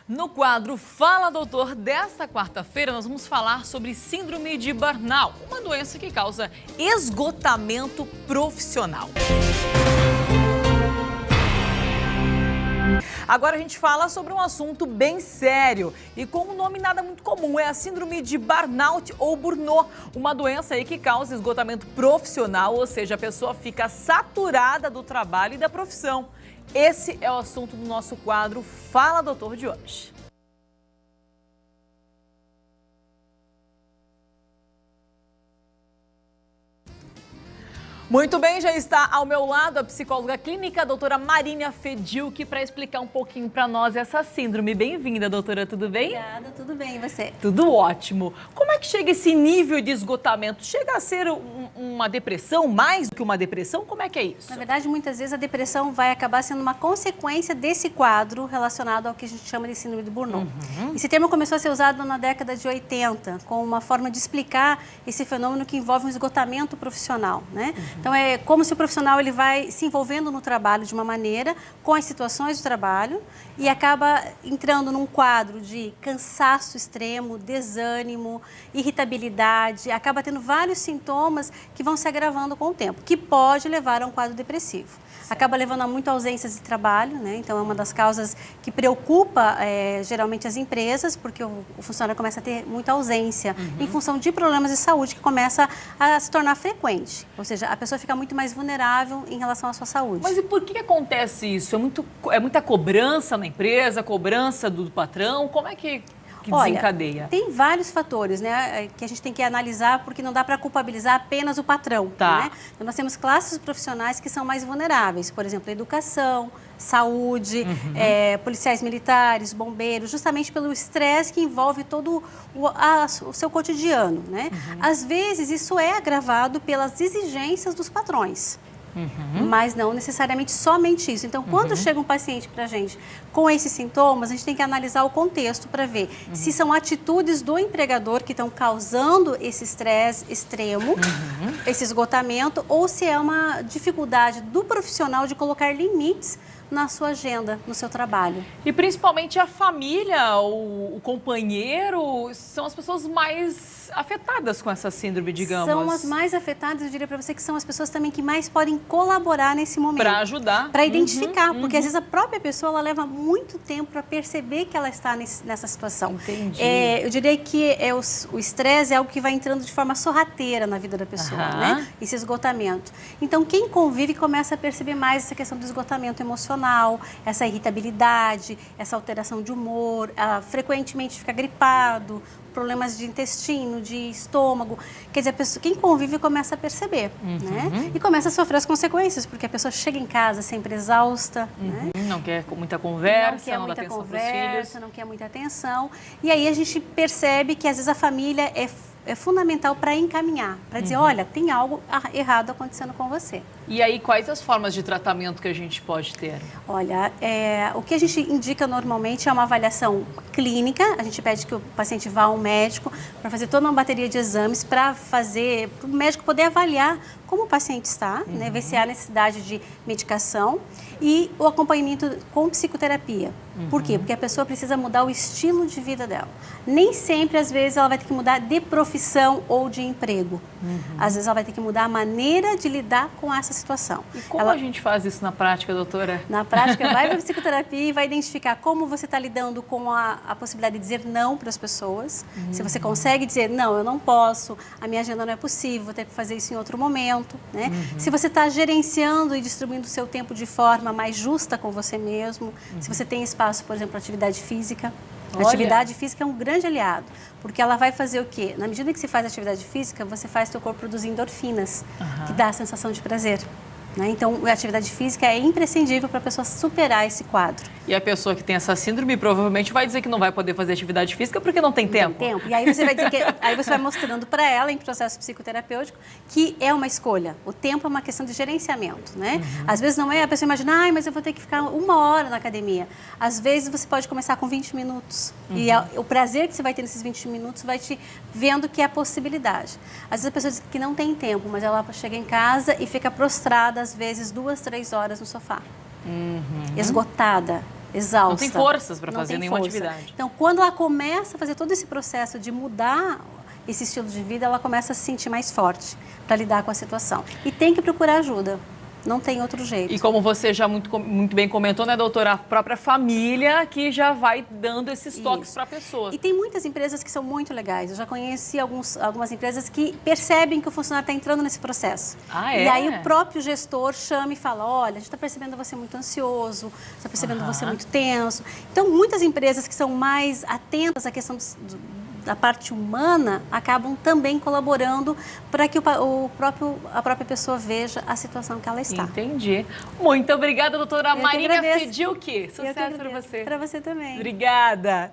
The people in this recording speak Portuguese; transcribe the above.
No quadro Fala Doutor, desta quarta-feira nós vamos falar sobre síndrome de burnout, uma doença que causa esgotamento profissional. Agora a gente fala sobre um assunto bem sério e com um nome nada muito comum, é a síndrome de burnout ou burnout, uma doença aí que causa esgotamento profissional, ou seja, a pessoa fica saturada do trabalho e da profissão. Esse é o assunto do nosso quadro Fala Doutor de hoje. Muito bem, já está ao meu lado a psicóloga clínica, a doutora Marínia Fedilk, para explicar um pouquinho para nós essa síndrome. Bem-vinda, doutora, tudo bem? Obrigada, tudo bem, e você? Tudo ótimo. Como é que chega esse nível de esgotamento? Chega a ser uma depressão, mais do que uma depressão? Como é que é isso? Na verdade, muitas vezes a depressão vai acabar sendo uma consequência desse quadro relacionado ao que a gente chama de síndrome de burnout. Esse termo começou a ser usado na década de 80, com uma forma de explicar esse fenômeno que envolve um esgotamento profissional, né? Então, é como se o profissional ele vai se envolvendo no trabalho de uma maneira, com as situações do trabalho, e acaba entrando num quadro de cansaço extremo, desânimo, irritabilidade, acaba tendo vários sintomas que vão se agravando com o tempo, que pode levar a um quadro depressivo. Acaba levando a muitas ausências de trabalho, né? Então é uma das causas que preocupa geralmente as empresas, porque o funcionário começa a ter muita ausência em função de problemas de saúde que começa a se tornar frequente. Ou seja, a pessoa fica muito mais vulnerável em relação à sua saúde. Mas e por que acontece isso? É muita cobrança na empresa, cobrança do patrão? Como é que desencadeia? Olha, tem vários fatores, né, que a gente tem que analisar, porque não dá para culpabilizar apenas o patrão. Tá. Né? Então, nós temos classes profissionais que são mais vulneráveis, por exemplo, educação, saúde, policiais militares, bombeiros, justamente pelo estresse que envolve todo o seu cotidiano. Né? Às vezes, isso é agravado pelas exigências dos patrões. Mas não necessariamente somente isso. Então, quando chega um paciente para a gente com esses sintomas, a gente tem que analisar o contexto para ver se são atitudes do empregador que estão causando esse estresse extremo, esse esgotamento, ou se é uma dificuldade do profissional de colocar limites na sua agenda, no seu trabalho. E principalmente a família, o companheiro, são as pessoas mais afetadas com essa síndrome, digamos. São as mais afetadas, eu diria para você que são as pessoas também que mais podem colaborar nesse momento. Para ajudar. Para identificar, porque às vezes a própria pessoa ela leva muito tempo para perceber que ela está nessa situação. Entendi. Eu diria que o estresse é algo que vai entrando de forma sorrateira na vida da pessoa, né? Esse esgotamento. Então, quem convive começa a perceber mais essa questão do esgotamento emocional, essa irritabilidade, essa alteração de humor, frequentemente fica gripado, problemas de intestino, de estômago. Quer dizer, a pessoa, quem convive começa a perceber, né? E começa a sofrer as consequências, porque a pessoa chega em casa sempre exausta, né? Não quer muita conversa, não quer muita atenção conversa, não quer muita atenção. E aí a gente percebe que às vezes a família é fundamental para encaminhar, para dizer, olha, tem algo errado acontecendo com você. E aí, quais as formas de tratamento que a gente pode ter? Olha, o que a gente indica normalmente é uma avaliação clínica. A gente pede que o paciente vá ao médico para fazer toda uma bateria de exames para o médico poder avaliar como o paciente está, né, ver se há necessidade de medicação e o acompanhamento com psicoterapia. Por quê? Porque a pessoa precisa mudar o estilo de vida dela. Nem sempre, às vezes, ela vai ter que mudar de profissão ou de emprego. Às vezes, ela vai ter que mudar a maneira de lidar com essa situação. E como a gente faz isso na prática, doutora? Na prática, vai para a psicoterapia e vai identificar como você está lidando com a possibilidade de dizer não para as pessoas. Se você consegue dizer, não, eu não posso, a minha agenda não é possível, vou ter que fazer isso em outro momento. Né? Se você está gerenciando e distribuindo o seu tempo de forma mais justa com você mesmo, se você tem espaço, por exemplo, para atividade física. A atividade física é um grande aliado, porque ela vai fazer o quê? Na medida que você faz atividade física, você faz seu corpo produzir endorfinas, que dá a sensação de prazer. Né? Então, a atividade física é imprescindível para a pessoa superar esse quadro. E a pessoa que tem essa síndrome provavelmente vai dizer que não vai poder fazer atividade física porque não tem tempo. Não tem tempo. E aí você vai dizer aí você vai mostrando para ela, em processo psicoterapêutico, que é uma escolha. O tempo é uma questão de gerenciamento, né? Às vezes não é, a pessoa imagina, mas eu vou ter que ficar 1 hora na academia. Às vezes você pode começar com 20 minutos. E o prazer que você vai ter nesses 20 minutos vai te vendo que é a possibilidade. Às vezes a pessoa diz que não tem tempo, mas ela chega em casa e fica prostrada, às vezes, 2, 3 horas no sofá. Esgotada. exausta. Não tem forças para Não fazer tem nenhuma força. atividade. Então, quando ela começa a fazer todo esse processo de mudar esse estilo de vida, ela começa a se sentir mais forte para lidar com a situação. E tem que procurar ajuda. Não tem outro jeito. E como você já muito bem comentou, né, doutora? A própria família que já vai dando esses toques para a pessoa. E tem muitas empresas que são muito legais. Eu já conheci algumas empresas que percebem que o funcionário está entrando nesse processo. Ah, é? E aí o próprio gestor chama e fala, olha, a gente está percebendo você muito ansioso, está percebendo você muito tenso. Então, muitas empresas que são mais atentas à questão da parte humana acabam também colaborando para que a própria pessoa veja a situação que ela está. Entendi. Muito obrigada, doutora Marília Fedilki. Sucesso para você. Para você também. Obrigada.